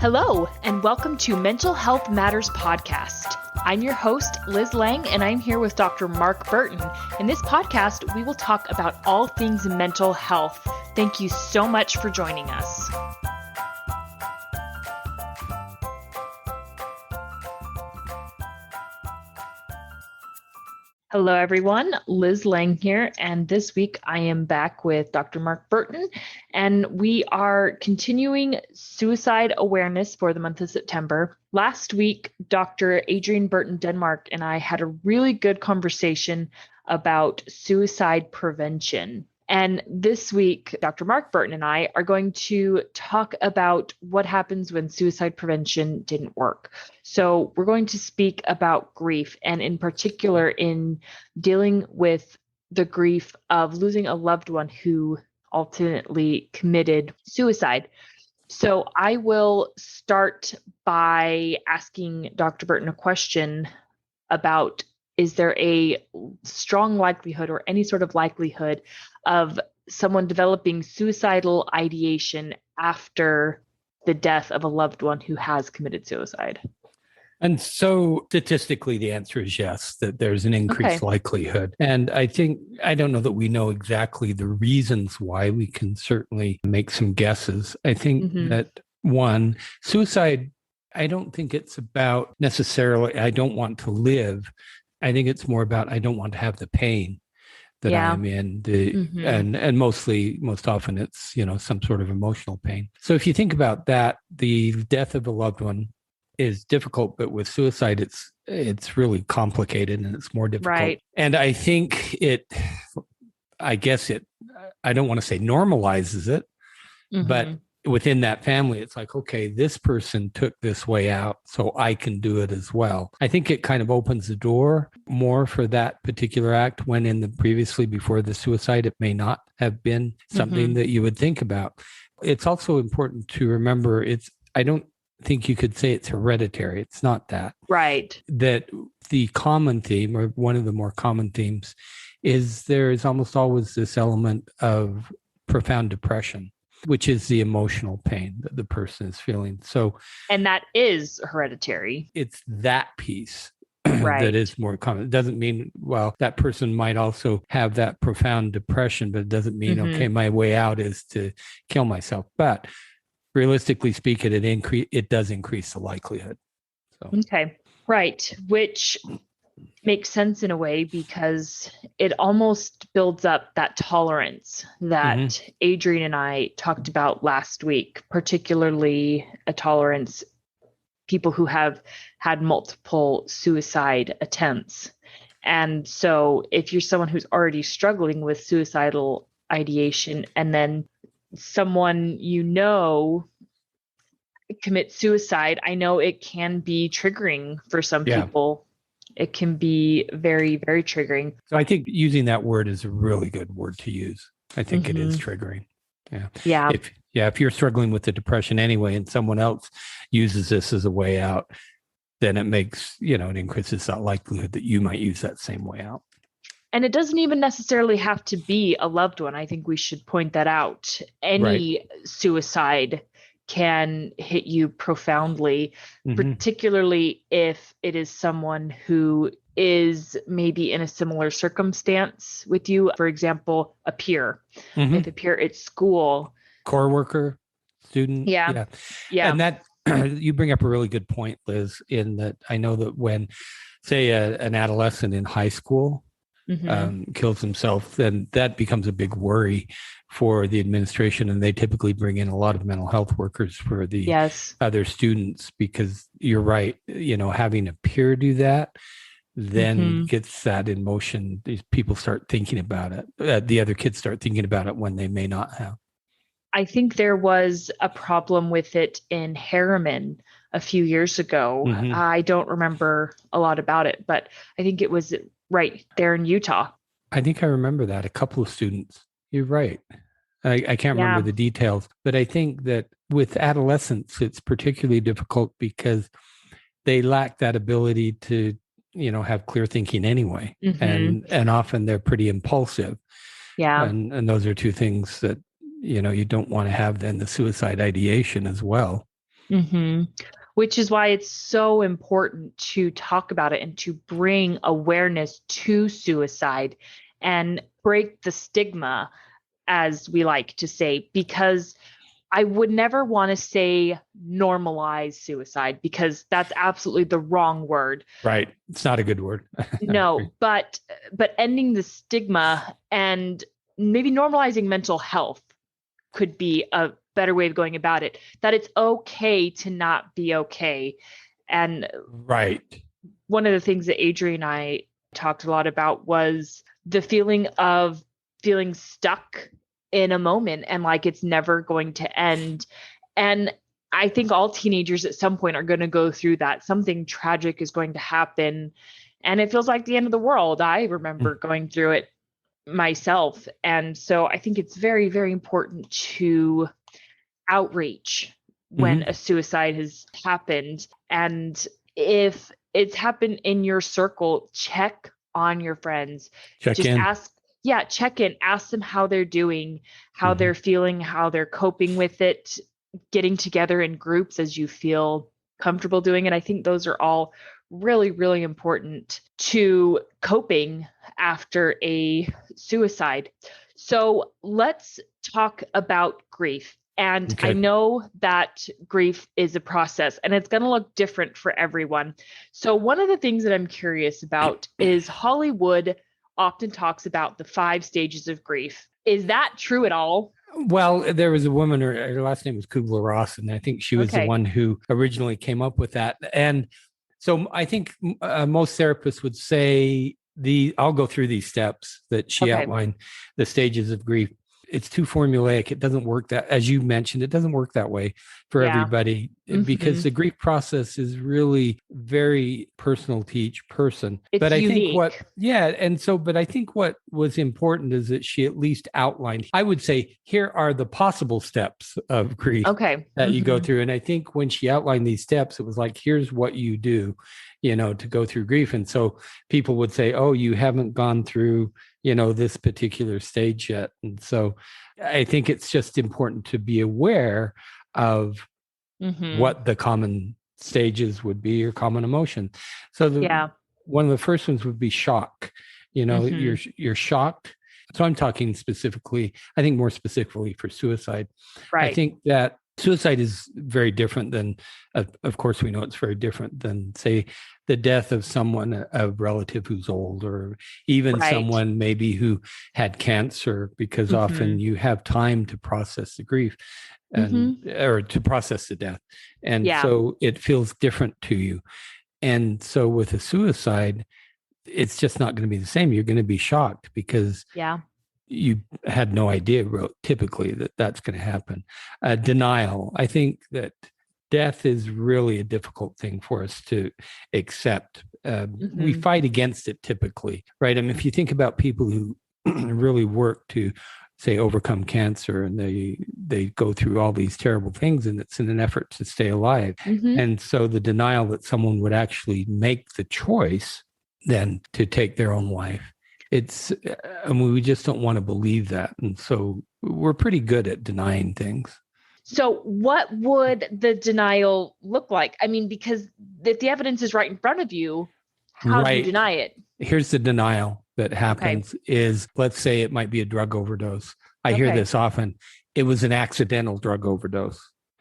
Hello, and welcome to Mental Health Matters Podcast. I'm your host, Liz Lang, and I'm here with Dr. Mark Burton. In this podcast, we will talk about all things mental health. Thank you so much for joining us. Hello, everyone. Liz Lang here, and this week I am back with Dr. Mark Burton, and we are continuing suicide awareness for the month of September. Last week, Dr. Adrienne Burton Denmark and I had a really good conversation about suicide prevention. And this week, Dr. Mark Burton and I are going to talk about what happens when suicide prevention didn't work. So we're going to speak about grief, and in particular in dealing with the grief of losing a loved one who ultimately committed suicide. So I will start by asking Dr. Burton a question about, is there a strong likelihood or any sort of likelihood of someone developing suicidal ideation after the death of a loved one who has committed suicide? And so statistically, the answer is yes, that there's an increased likelihood. And I don't know that we know exactly the reasons why. We can certainly make some guesses. I think that one, suicide, I don't think it's about necessarily, I don't want to live. I think it's more about, I don't want to have the pain that I'm in, and most often it's, some sort of emotional pain. So if you think about that, the death of a loved one is difficult, but with suicide, it's really complicated and it's more difficult. Right. And I think I don't want to say normalizes it, but within that family, it's like, okay, this person took this way out, so I can do it as well. I think it kind of opens the door more for that particular act, when previously before the suicide, it may not have been something that you would think about. It's also important to remember, I don't think you could say it's hereditary. It's not that. Right. That the common theme, or one of the more common themes, is there is almost always this element of profound depression, which is the emotional pain that the person is feeling. So, and that is hereditary. It's that piece right. that is more common. It doesn't mean, that person might also have that profound depression, but it doesn't mean, okay, my way out is to kill myself. But realistically speaking, it does increase the likelihood. So. Okay, right. Which makes sense in a way, because it almost builds up that tolerance that Adrienne and I talked about last week, particularly a tolerance people who have had multiple suicide attempts. And so if you're someone who's already struggling with suicidal ideation, and then someone commits suicide, I know it can be triggering for some people. It can be very, very triggering. So I think using that word is a really good word to use. I think it is triggering. Yeah. If you're struggling with the depression anyway, and someone else uses this as a way out, then it makes, it increases that likelihood that you might use that same way out. And it doesn't even necessarily have to be a loved one. I think we should point that out. Any suicide can hit you profoundly, particularly if it is someone who is maybe in a similar circumstance with you. For example, a peer, if a peer at school. Core worker, student. Yeah. And that, you bring up a really good point, Liz, in that I know that when, say, an adolescent in high school kills himself, then that becomes a big worry for the administration, and they typically bring in a lot of mental health workers for the other students, because you're right, having a peer do that then gets that in motion. These people start thinking about it. The other kids start thinking about it when they may not have. I think there was a problem with it in Harriman a few years ago. I don't remember a lot about it, but I think it was right there in Utah. I think I remember that. A couple of students. You're right. I can't remember the details, but I think that with adolescents, it's particularly difficult because they lack that ability to, have clear thinking anyway. And often they're pretty impulsive. Yeah. And those are two things that, you don't want to have then the suicide ideation as well. Mm-hmm. Which is why it's so important to talk about it and to bring awareness to suicide and break the stigma, as we like to say, because I would never want to say normalize suicide because that's absolutely the wrong word. Right. It's not a good word. No, but ending the stigma and maybe normalizing mental health could be a better way of going about it, that it's okay to not be okay. And right. one of the things that Adrian and I talked a lot about was the feeling of feeling stuck in a moment and like it's never going to end. And I think all teenagers at some point are going to go through that. Something tragic is going to happen and it feels like the end of the world. I remember going through it myself. And so I think it's very, very important to outreach when a suicide has happened. And if it's happened in your circle, check on your friends. Check in. Check in, ask them how they're doing, how they're feeling, how they're coping with it, getting together in groups as you feel comfortable doing it. I think those are all really, really important to coping after a suicide. So let's talk about grief. And I know that grief is a process and it's going to look different for everyone. So one of the things that I'm curious about is Hollywood often talks about the 5 stages of grief. Is that true at all? Well, there was a woman, her last name was Kubler-Ross, and I think she was the one who originally came up with that. And so I think most therapists would say I'll go through these steps that she outlined, the stages of grief. It's too formulaic. It doesn't work that, as you mentioned, it doesn't work that way for everybody because the grief process is really very personal to each person. It's unique. But I think what was important is that she at least outlined, I would say, here are the possible steps of grief that you go through. And I think when she outlined these steps, it was like, here's what you do, to go through grief. And so people would say, oh, you haven't gone through this particular stage yet. And so I think it's just important to be aware of what the common stages would be or common emotion. So one of the first ones would be shock. You're shocked. So I'm talking specifically, I think more specifically for suicide. Right. I think that suicide is very different than, of course, we know it's very different than, say, the death of someone, a relative who's old, or even someone maybe who had cancer, because often you have time to process the grief and or to process the death. And so it feels different to you. And so with a suicide, it's just not going to be the same. You're going to be shocked because you had no idea typically that that's going to happen. Denial. I think that death is really a difficult thing for us to accept. We fight against it typically, right? I mean, if you think about people who really work to, say, overcome cancer, and they go through all these terrible things, and it's in an effort to stay alive. And so the denial that someone would actually make the choice then to take their own life, we just don't want to believe that. And so we're pretty good at denying things. So what would the denial look like? I mean, because if the evidence is right in front of you, how do you deny it? Here's the denial that happens is, let's say it might be a drug overdose. I hear this often. It was an accidental drug overdose.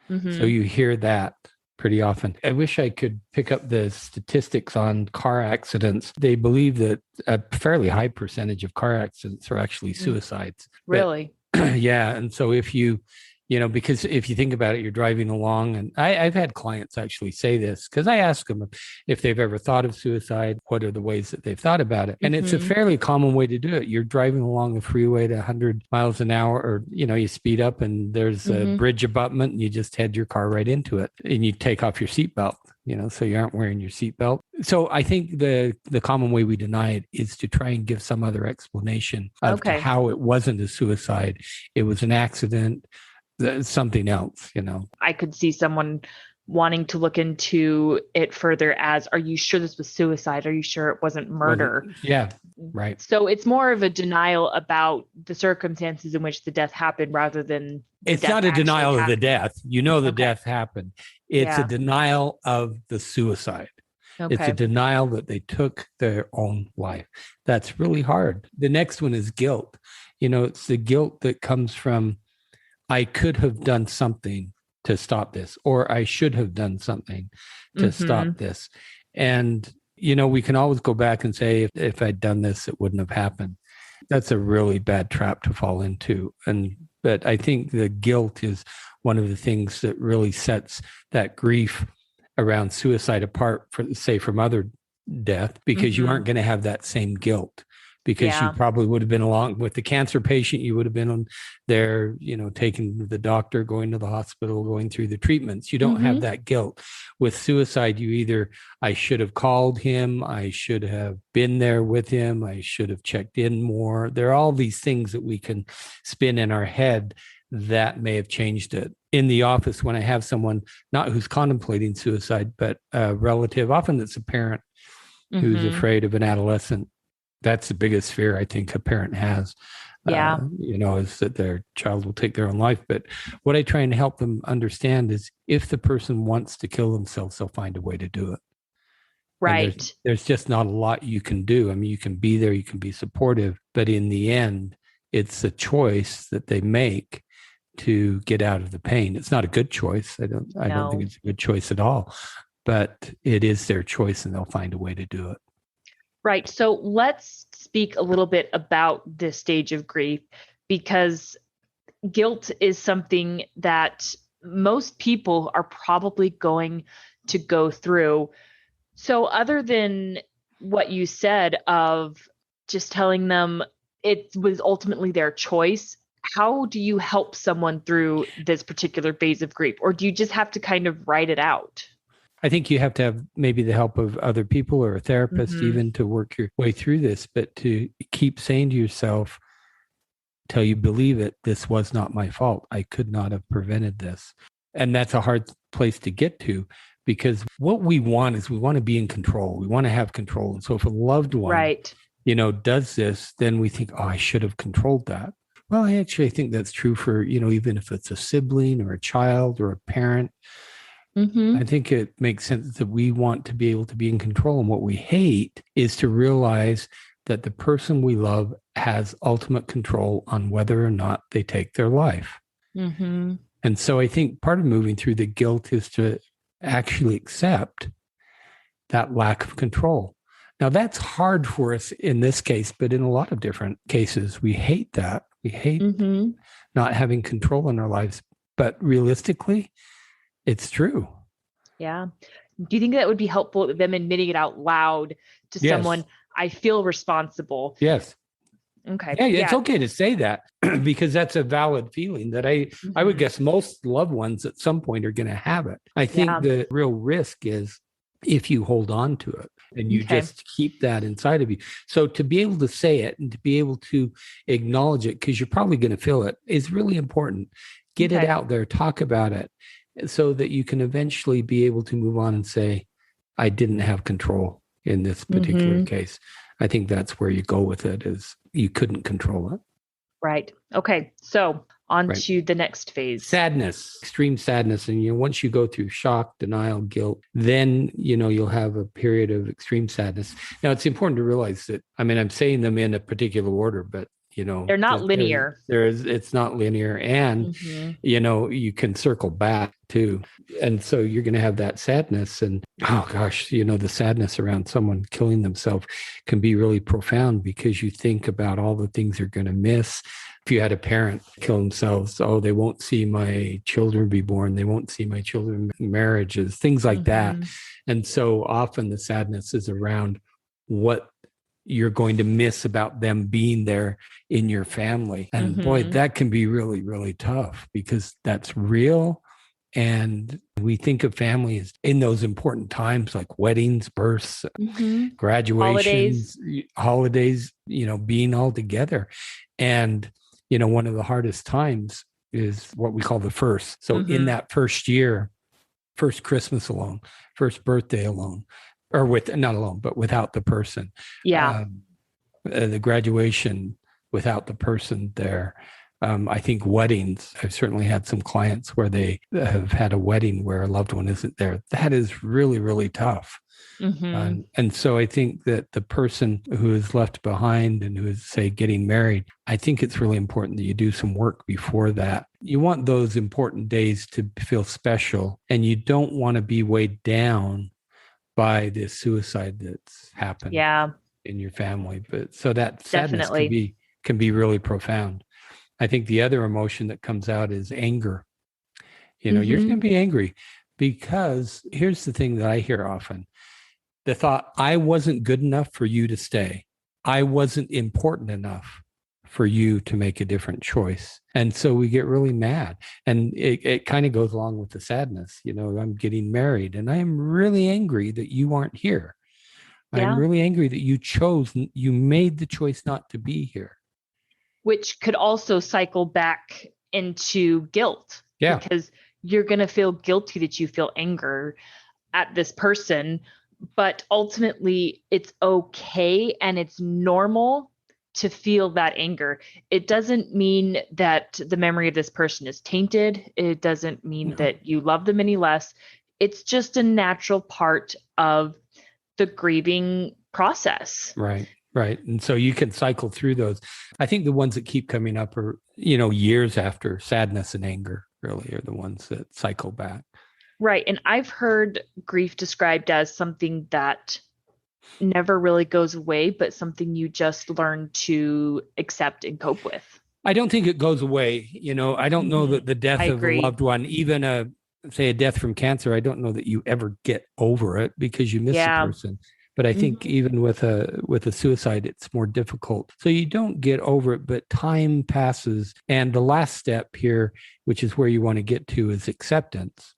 So you hear that pretty often. I wish I could pick up the statistics on car accidents. They believe that a fairly high percentage of car accidents are actually suicides. Really? Yeah. And so if you because if you think about it, you're driving along, and I've had clients actually say this, because I ask them if they've ever thought of suicide, what are the ways that they've thought about it? And it's a fairly common way to do it. You're driving along the freeway at 100 miles an hour, or, you speed up and there's a bridge abutment and you just head your car right into it, and you take off your seatbelt, so you aren't wearing your seatbelt. So I think the common way we deny it is to try and give some other explanation of to how it wasn't a suicide. It was an accident. Something else, I could see someone wanting to look into it further as, are you sure this was suicide? Are you sure it wasn't murder? Right. So it's more of a denial about the circumstances in which the death happened rather than the It's death not a actually denial of the happening. death. You know the Okay. death happened. It's a Yeah. denial of the suicide. It's a Okay. denial that they took their own life. That's really hard. The next one is guilt. It's the guilt that comes from, I could have done something to stop this, or I should have done something to stop this. And, we can always go back and say, if I'd done this, it wouldn't have happened. That's a really bad trap to fall into. But I think the guilt is one of the things that really sets that grief around suicide apart, from other death, because you aren't going to have that same guilt, because you probably would have been along with the cancer patient. You would have been on there, taking the doctor, going to the hospital, going through the treatments. You don't have that guilt. With suicide, I should have called him. I should have been there with him. I should have checked in more. There are all these things that we can spin in our head that may have changed it. In the office, when I have someone, not who's contemplating suicide, but a relative, often it's a parent who's afraid of an adolescent. That's the biggest fear I think a parent has, is that their child will take their own life. But what I try and help them understand is, if the person wants to kill themselves, they'll find a way to do it. Right. There's just not a lot you can do. I mean, you can be there, you can be supportive, but in the end, it's a choice that they make to get out of the pain. It's not a good choice. I don't think it's a good choice at all, but it is their choice, and they'll find a way to do it. Right. So let's speak a little bit about this stage of grief, because guilt is something that most people are probably going to go through. So other than what you said of just telling them it was ultimately their choice, how do you help someone through this particular phase of grief? Or do you just have to kind of write it out? I think you have to have maybe the help of other people or a therapist even to work your way through this, but to keep saying to yourself, till you believe it, this was not my fault. I could not have prevented this. And that's a hard place to get to, because what we want is, we want to be in control. We want to have control. And so if a loved one, does this, then we think, oh, I should have controlled that. Well, I actually think that's true for, even if it's a sibling or a child or a parent. I think it makes sense that we want to be able to be in control. And what we hate is to realize that the person we love has ultimate control on whether or not they take their life. And so I think part of moving through the guilt is to actually accept that lack of control. Now, that's hard for us in this case, but in a lot of different cases, we hate that. We hate not having control in our lives. But realistically, it's true. Yeah. Do you think that would be helpful, them admitting it out loud to someone? I feel responsible. Yes. Okay. Yeah, it's okay to say that, because that's a valid feeling that I would guess most loved ones at some point are going to have it. I think the real risk is if you hold on to it and you just keep that inside of you. So to be able to say it and to be able to acknowledge it, because you're probably going to feel it, is really important. Get it out there, talk about it, so that you can eventually be able to move on and say, I didn't have control in this particular case. I think that's where you go with it, is you couldn't control it. Right. Okay. So on to the next phase. Sadness, extreme sadness. And, once you go through shock, denial, guilt, then, you'll have a period of extreme sadness. Now, it's important to realize that, I'm saying them in a particular order, but they're not linear. It's not linear. And, you can circle back too. And so you're going to have that sadness. And, oh gosh, the sadness around someone killing themselves can be really profound, because you think about all the things you're going to miss. If you had a parent kill themselves, oh, they won't see my children be born. They won't see my children marriages, things like that. And so often the sadness is around what you're going to miss about them being there in your family. And boy, that can be really, really tough, because that's real. And we think of family as in those important times like weddings, births, graduations, holidays, being all together. And, one of the hardest times is what we call the first. So in that first year, first Christmas alone, first birthday alone, or not alone, but without the person. the graduation without the person there. I think weddings, I've certainly had some clients where they have had a wedding where a loved one isn't there. That is really, really tough. Mm-hmm. And so I think that the person who is left behind and who is, say, getting married, I think it's really important that you do some work before that. You want those important days to feel special, and you don't want to be weighed down by the suicide that's happened in your family. But so that sadness Definitely. can be really profound. I think the other emotion that comes out is anger. You're going to be angry because here's the thing that I hear often. The thought, I wasn't good enough for you to stay. I wasn't important enough for you to make a different choice. And so we get really mad. And it kind of goes along with the sadness. I'm getting married and I am really angry that you aren't here. I'm really angry that you made the choice not to be here. Which could also cycle back into guilt. Yeah. Because you're going to feel guilty that you feel anger at this person, but ultimately it's okay and it's normal to feel that anger. It doesn't mean that the memory of this person is tainted. It doesn't mean that you love them any less. It's just a natural part of the grieving process. Right. Right. And so you can cycle through those. I think the ones that keep coming up are, years after sadness and anger really are the ones that cycle back. Right. And I've heard grief described as something that never really goes away, but something you just learn to accept and cope with. I don't think it goes away. I don't know that the death of a loved one, even a death from cancer, I don't know that you ever get over it because you miss the person. But I think even with a suicide, it's more difficult. So you don't get over it, but time passes. And the last step here, which is where you want to get to, is acceptance,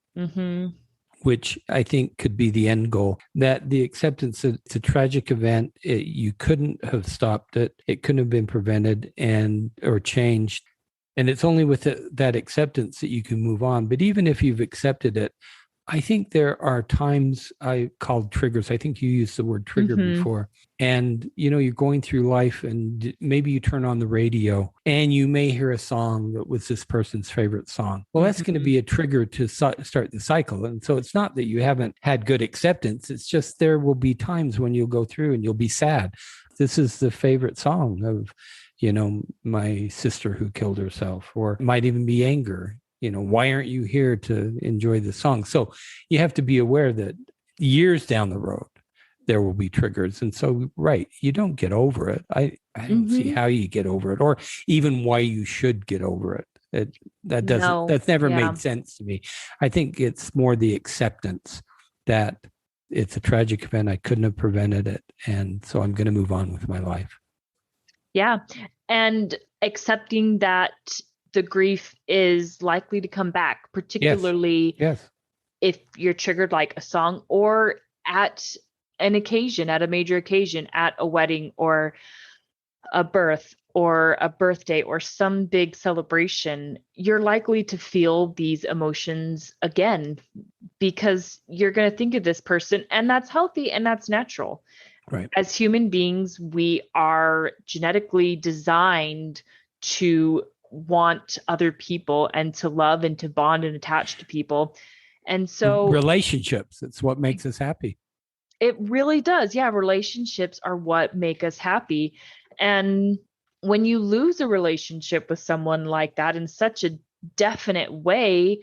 which I think could be the end goal. That the acceptance that it's a tragic event. You couldn't have stopped it. It couldn't have been prevented or changed. And it's only with that acceptance that you can move on. But even if you've accepted it, I think there are times I called triggers. I think you used the word trigger before. And, you're going through life and maybe you turn on the radio and you may hear a song that was this person's favorite song. Well, that's going to be a trigger to start the cycle. And so it's not that you haven't had good acceptance. It's just there will be times when you'll go through and you'll be sad. This is the favorite song of, my sister who killed herself, or it might even be anger. Why aren't you here to enjoy the song? So you have to be aware that years down the road, there will be triggers. And so, right, you don't get over it. I don't see how you get over it or even why you should get over it. That's never made sense to me. I think it's more the acceptance that it's a tragic event. I couldn't have prevented it. And so I'm going to move on with my life. Yeah. And accepting that the grief is likely to come back, particularly if you're triggered like a song or at an occasion, at a major occasion, at a wedding or a birth or a birthday or some big celebration, you're likely to feel these emotions again because you're going to think of this person, and that's healthy and that's natural. Right. As human beings, we are genetically designed to want other people and to love and to bond and attach to people. And so relationships, it's what makes us happy. It really does. Yeah. Relationships are what make us happy. And when you lose a relationship with someone like that in such a definite way,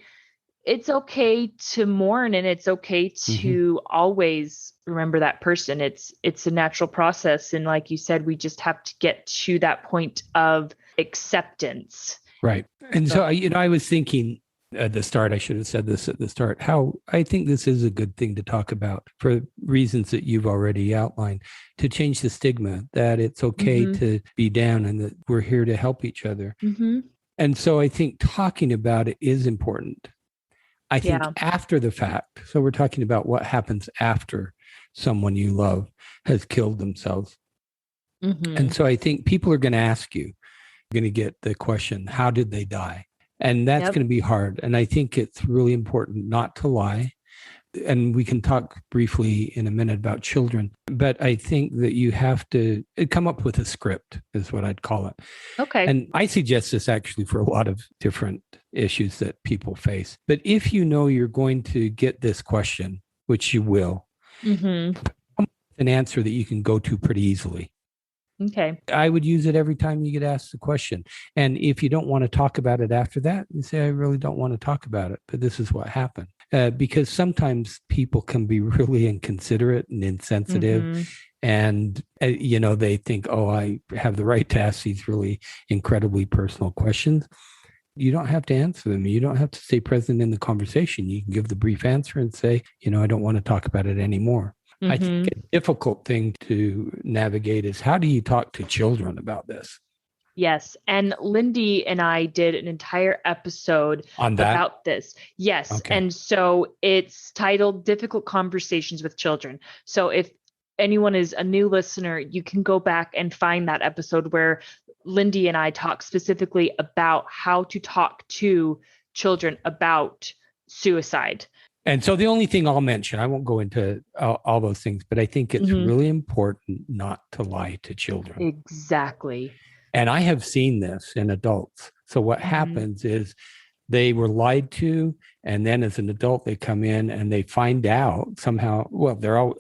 it's okay to mourn and it's okay to always remember that person. It's a natural process. And like you said, we just have to get to that point of acceptance. Right. And so I was thinking at the start, I should have said this at the start, how I think this is a good thing to talk about for reasons that you've already outlined, to change the stigma that it's okay to be down and that we're here to help each other. And so I think talking about it is important. I think after the fact, so we're talking about what happens after someone you love has killed themselves. And so I think people are going to ask you, you're going to get the question, how did they die? And that's going to be hard. And I think it's really important not to lie, and we can talk briefly in a minute about children, but I think that you have to come up with a script is what I'd call it. Okay. And I suggest this actually for a lot of different issues that people face. But if you know you're going to get this question, which you will, an answer that you can go to pretty easily. Okay. I would use it every time you get asked the question. And if you don't want to talk about it after that, you say, I really don't want to talk about it, but this is what happened. Because sometimes people can be really inconsiderate and insensitive. And, they think, oh, I have the right to ask these really incredibly personal questions. You don't have to answer them. You don't have to stay present in the conversation. You can give the brief answer and say, I don't want to talk about it anymore. I think a difficult thing to navigate is how do you talk to children about this? Yes. And Lindy and I did an entire episode on that about this. Yes. Okay. And so it's titled Difficult Conversations with Children. So if anyone is a new listener, you can go back and find that episode where Lindy and I talk specifically about how to talk to children about suicide. And so the only thing I'll mention, I won't go into all those things, but I think it's really important not to lie to children. Exactly. And I have seen this in adults. So what happens is they were lied to, and then as an adult, they come in and they find out somehow,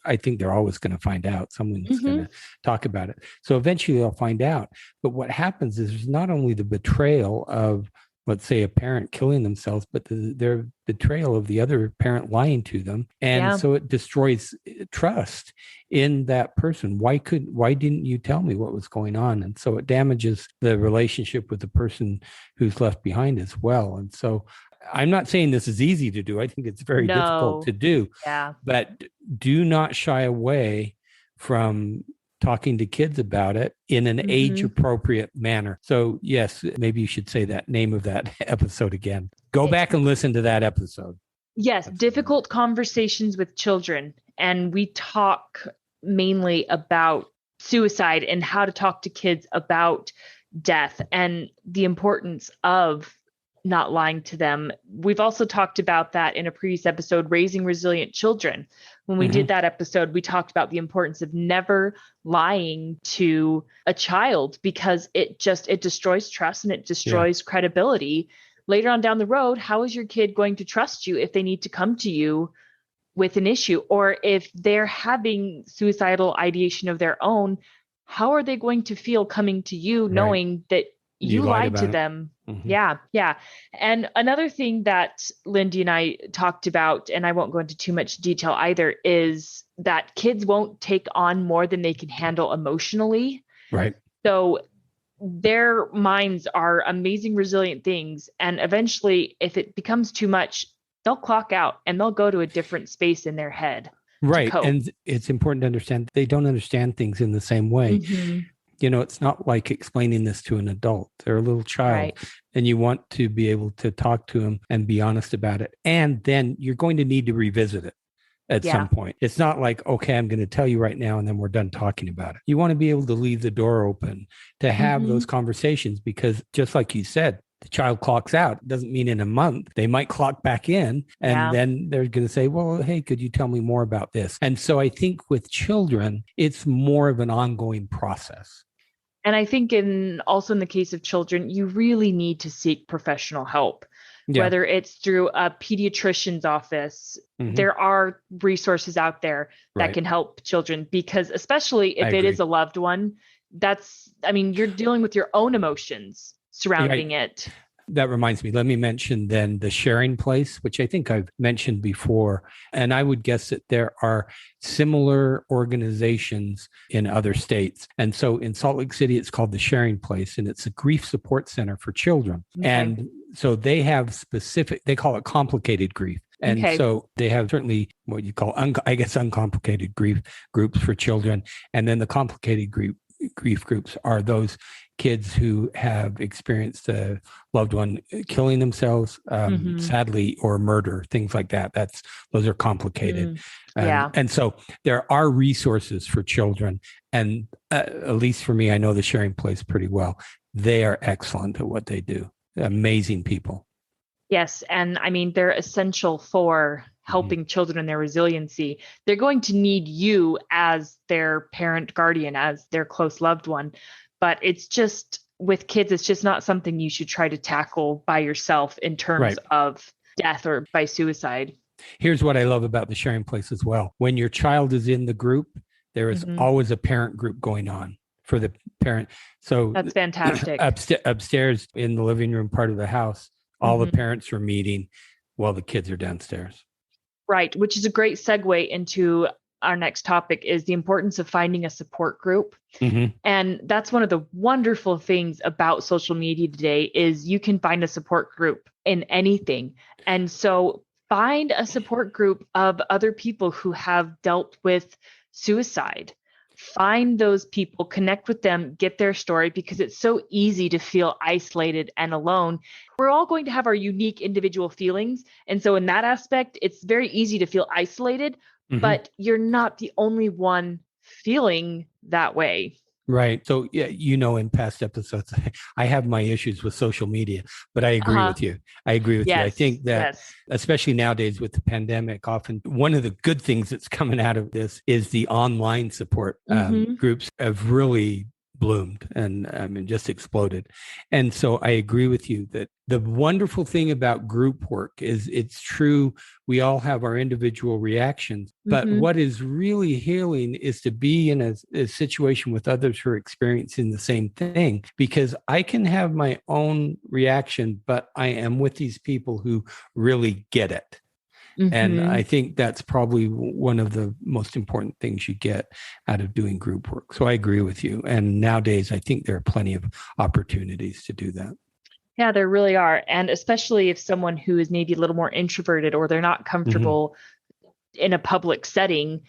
I think they're always going to find out. Someone's going to talk about it. So eventually they'll find out. But what happens is there's not only the betrayal of, let's say, a parent killing themselves, but their betrayal of the other parent lying to them. And so it destroys trust in that person. Why didn't you tell me what was going on? And so it damages the relationship with the person who's left behind as well. And so I'm not saying this is easy to do. I think it's very difficult to do. Yeah. But do not shy away from talking to kids about it in an age-appropriate manner. So yes, maybe you should say that name of that episode again. Go back and listen to that episode. Yes, Difficult Conversations with Children. And we talk mainly about suicide and how to talk to kids about death and the importance of not lying to them. We've also talked about that in a previous episode, Raising Resilient Children. When we did that episode, we talked about the importance of never lying to a child because it destroys trust and it destroys credibility. Later on down the road, how is your kid going to trust you if they need to come to you with an issue? Or if they're having suicidal ideation of their own, how are they going to feel coming to you knowing that you lied to them? Yeah. And another thing that Lindy and I talked about, and I won't go into too much detail either, is that kids won't take on more than they can handle emotionally. Right. So their minds are amazing, resilient things. And eventually, if it becomes too much, they'll clock out and they'll go to a different space in their head. Right. And it's important to understand they don't understand things in the same way. It's not like explaining this to an adult. They're a little child, and you want to be able to talk to them and be honest about it. And then you're going to need to revisit it at some point. It's not like, okay, I'm going to tell you right now, and then we're done talking about it. You want to be able to leave the door open to have those conversations, because just like you said, the child clocks out. It doesn't mean in a month. They might clock back in, and then they're going to say, well, hey, could you tell me more about this? And so I think with children, it's more of an ongoing process. And I think also in the case of children, you really need to seek professional help, whether it's through a pediatrician's office. There are resources out there that can help children, because especially if it is a loved one, you're dealing with your own emotions surrounding it. That reminds me, let me mention then the sharing place, which I think I've mentioned before. And I would guess that there are similar organizations in other states. And so in Salt Lake City, it's called the Sharing Place, and it's a grief support center for children. And so they have they call it complicated grief. And so they have certainly what you call, uncomplicated grief groups for children. And then the complicated grief groups are those kids who have experienced a loved one killing themselves, sadly, or murder, things like that. Those are complicated. And so there are resources for children. And at least for me, I know the Sharing Place pretty well. They are excellent at what they do. Amazing people. Yes. And I mean, they're essential for helping children in their resiliency. They're going to need you as their parent guardian, as their close loved one. But it's just with kids, it's just not something you should try to tackle by yourself in terms Right. of death or by suicide. Here's what I love about the sharing place as well. When your child is in the group, there is always a parent group going on for the parent. So that's fantastic. Upstairs in the living room part of the house, all the parents are meeting while the kids are downstairs. Right, which is a great segue into our next topic, is the importance of finding a support group. And that's one of the wonderful things about social media today is you can find a support group in anything. And so find a support group of other people who have dealt with suicide. Find those people, connect with them, get their story, because it's so easy to feel isolated and alone. We're all going to have our unique individual feelings. And so in that aspect, it's very easy to feel isolated, but you're not the only one feeling that way. Right. So, yeah, in past episodes, I have my issues with social media, but I agree with you. I agree with you. I think that especially nowadays with the pandemic, often one of the good things that's coming out of this is the online support groups have really bloomed and just exploded. And so I agree with you that the wonderful thing about group work is it's true. We all have our individual reactions, but what is really healing is to be in a situation with others who are experiencing the same thing, because I can have my own reaction, but I am with these people who really get it. And I think that's probably one of the most important things you get out of doing group work. So I agree with you. And nowadays, I think there are plenty of opportunities to do that. Yeah, there really are. And especially if someone who is maybe a little more introverted or they're not comfortable in a public setting,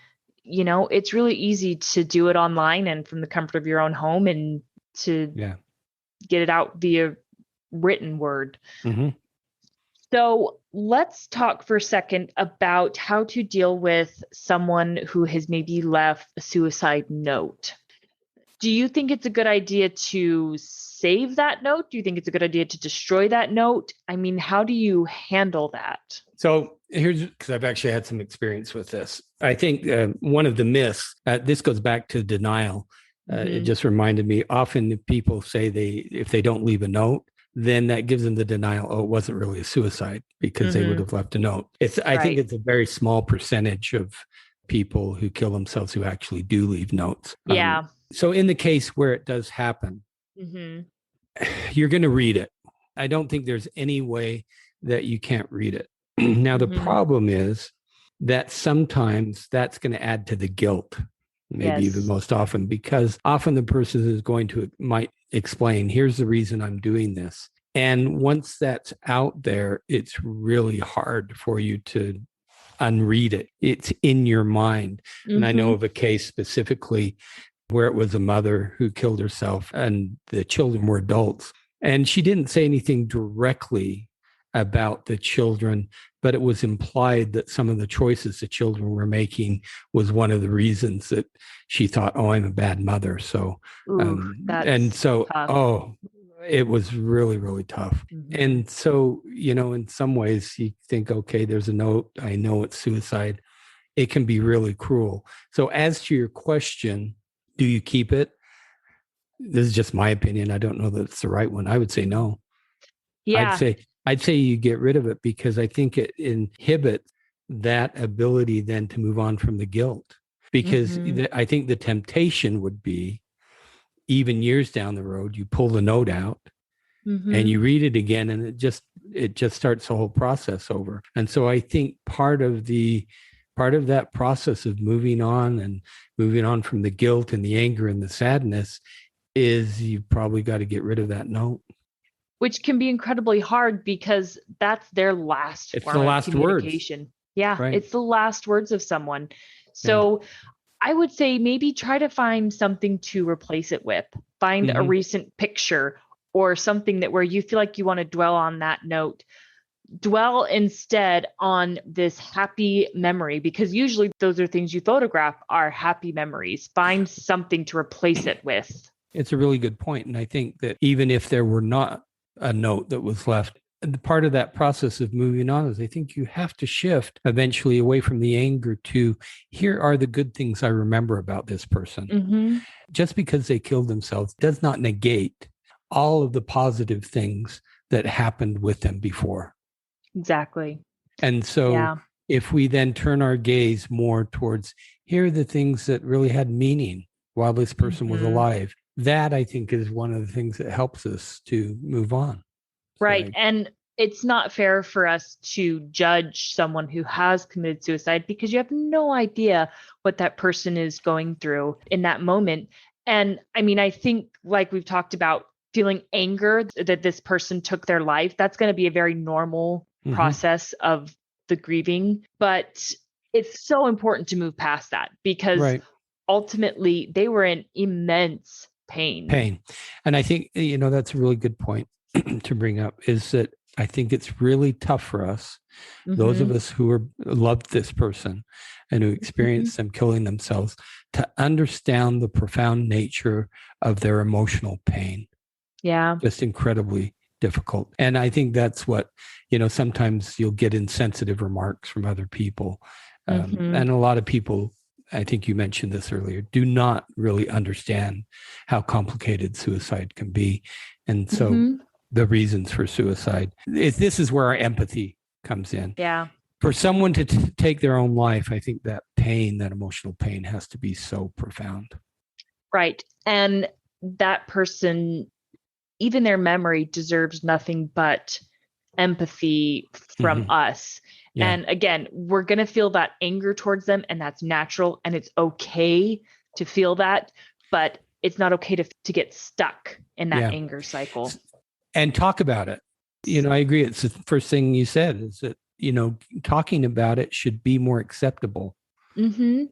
it's really easy to do it online and from the comfort of your own home and to get it out via written word. So let's talk for a second about how to deal with someone who has maybe left a suicide note. Do you think it's a good idea to save that note? Do you think it's a good idea to destroy that note? I mean, how do you handle that? So here's, because I've actually had some experience with this. I think one of the myths, this goes back to denial. It just reminded me, often people say if they don't leave a note, then that gives them the denial, it wasn't really a suicide because they would have left a note. I think it's a very small percentage of people who kill themselves who actually do leave notes. Yeah. So in the case where it does happen, you're going to read it. I don't think there's any way that you can't read it. Now, the problem is that sometimes that's going to add to the guilt, maybe even most often, because often the person might explain, here's the reason I'm doing this. And once that's out there, it's really hard for you to unread it. It's in your mind. And I know of a case specifically where it was a mother who killed herself and the children were adults. And she didn't say anything directly about the children, but it was implied that some of the choices the children were making was one of the reasons that she thought, I'm a bad mother. So, it was really, really tough. And so, in some ways you think, okay, there's a note. I know it's suicide. It can be really cruel. So as to your question, do you keep it? This is just my opinion. I don't know that it's the right one. I would say no. Yeah. I'd say you get rid of it because I think it inhibits that ability then to move on from the guilt. Because I think the temptation would be, even years down the road, you pull the note out and you read it again, and it just starts the whole process over. And so I think part of that process of moving on from the guilt and the anger and the sadness is you've probably got to get rid of that note. Which can be incredibly hard because that's their last form of communication. Words. Yeah, right. It's the last words of someone. So I would say maybe try to find something to replace it with. Find a recent picture or something where you feel like you want to dwell on that note. Dwell instead on this happy memory, because usually those are things you photograph are happy memories. Find something to replace it with. It's a really good point. And I think that even if there were not a note that was left, the part of that process of moving on is I think you have to shift eventually away from the anger to here are the good things I remember about this person. Mm-hmm. Just because they killed themselves does not negate all of the positive things that happened with them before. Exactly. And so if we then turn our gaze more towards here are the things that really had meaning while this person was alive, that I think is one of the things that helps us to move on. Right. So and it's not fair for us to judge someone who has committed suicide because you have no idea what that person is going through in that moment. And I mean, I think like we've talked about feeling anger that this person took their life, that's going to be a very normal process of the grieving. But it's so important to move past that because ultimately they were in immense pain. And I think, that's a really good point to bring up is that I think it's really tough for us, those of us who loved this person and who experienced them killing themselves, to understand the profound nature of their emotional pain. Yeah. Just incredibly difficult. And I think that's what, sometimes you'll get insensitive remarks from other people. And a lot of people, I think you mentioned this earlier, do not really understand how complicated suicide can be. And so the reasons for suicide, this is where our empathy comes in. Yeah. For someone to take their own life, I think that pain, that emotional pain has to be so profound. Right. And that person, even their memory deserves nothing but empathy from us. Yeah. And again, we're going to feel that anger towards them, and that's natural, and it's okay to feel that, but it's not okay to get stuck in that anger cycle. And talk about it. I agree. It's the first thing you said is that, talking about it should be more acceptable. And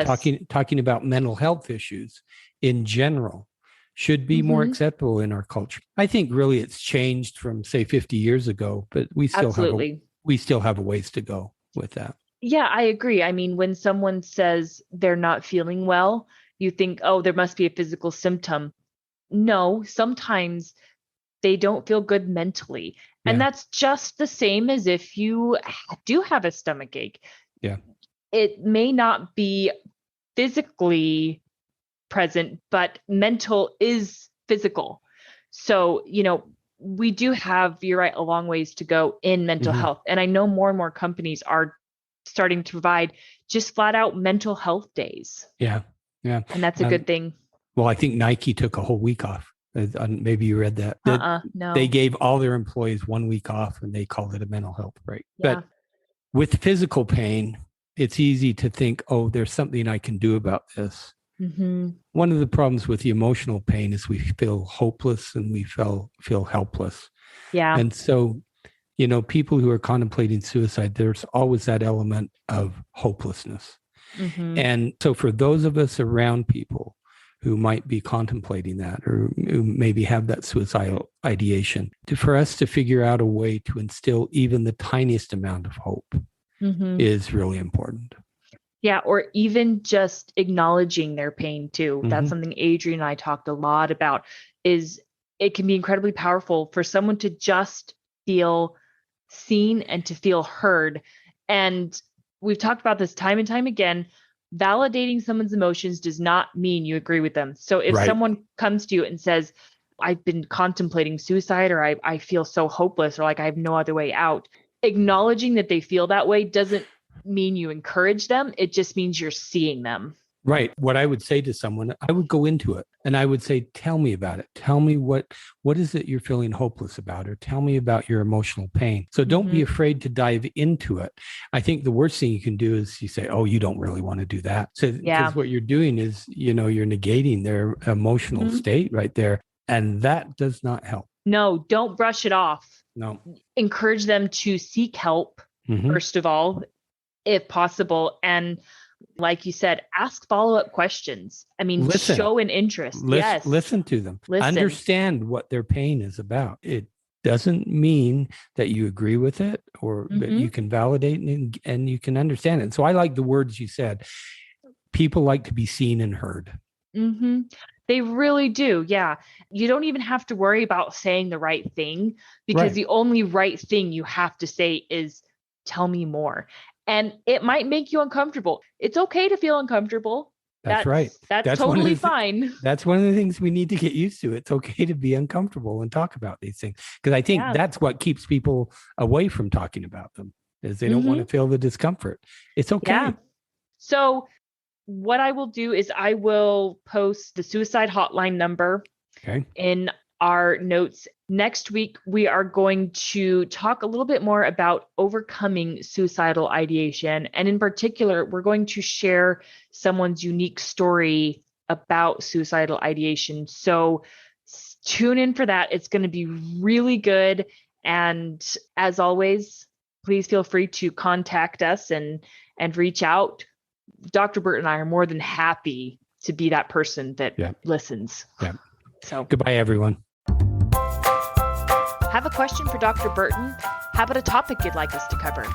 talking about mental health issues in general should be more acceptable in our culture. I think really it's changed from, say, 50 years ago, but we still have a ways to go with that. Yeah, I agree. I mean, when someone says they're not feeling well, you think, oh, there must be a physical symptom. No, sometimes they don't feel good mentally. Yeah. And that's just the same as if you do have a stomach ache. Yeah. It may not be physically present, but mental is physical. So, we do have, you're right, a long ways to go in mental health. And I know more and more companies are starting to provide just flat out mental health days. Yeah. Yeah. And that's a good thing. Well, I think Nike took a whole week off. Maybe you read that. No. They gave all their employees 1 week off and they called it a mental health break. Yeah. But with physical pain, it's easy to think, oh, there's something I can do about this. One of the problems with the emotional pain is we feel hopeless and we feel helpless. Yeah. And so, people who are contemplating suicide, there's always that element of hopelessness. And so for those of us around people who might be contemplating that or who maybe have that suicidal ideation, for us to figure out a way to instill even the tiniest amount of hope is really important. Yeah, or even just acknowledging their pain too. That's something Adrienne and I talked a lot about, is it can be incredibly powerful for someone to just feel seen and to feel heard. And we've talked about this time and time again. Validating someone's emotions does not mean you agree with them. So if someone comes to you and says, I've been contemplating suicide, or I feel so hopeless, or like I have no other way out, acknowledging that they feel that way doesn't mean you encourage them. It just means you're seeing them. Right. What I would say to someone, I would go into it and I would say, tell me about it. Tell me what is it you're feeling hopeless about, or tell me about your emotional pain. So don't be afraid to dive into it. I think the worst thing you can do is you say, oh, you don't really want to do that. So because what you're doing is, you're negating their emotional state right there. And that does not help. No, don't brush it off. No. Encourage them to seek help, first of all, if possible. And like you said, ask follow-up questions. I mean, show an interest. Yes. Listen to them. Understand what their pain is about. It doesn't mean that you agree with it or that you can validate and you can understand it. And so I like the words you said. People like to be seen and heard. They really do. Yeah. You don't even have to worry about saying the right thing, because the only right thing you have to say is, tell me more. And it might make you uncomfortable. It's okay to feel uncomfortable. That's right. That's totally fine. That's one of the things we need to get used to. It's okay to be uncomfortable and talk about these things, because I think that's what keeps people away from talking about them, is they don't want to feel the discomfort. It's okay. Yeah. So what I will do is I will post the suicide hotline number in our notes. Next week, we are going to talk a little bit more about overcoming suicidal ideation. And in particular, we're going to share someone's unique story about suicidal ideation. So tune in for that. It's going to be really good. And as always, please feel free to contact us and reach out. Dr. Burton and I are more than happy to be that person that listens. Yeah. So goodbye, everyone. Have a question for Dr. Burton? How about a topic you'd like us to cover?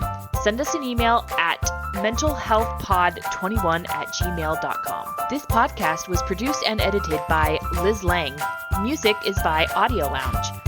Send us an email at mentalhealthpod21@gmail.com. This podcast was produced and edited by Liz Lang. Music is by Audio Lounge.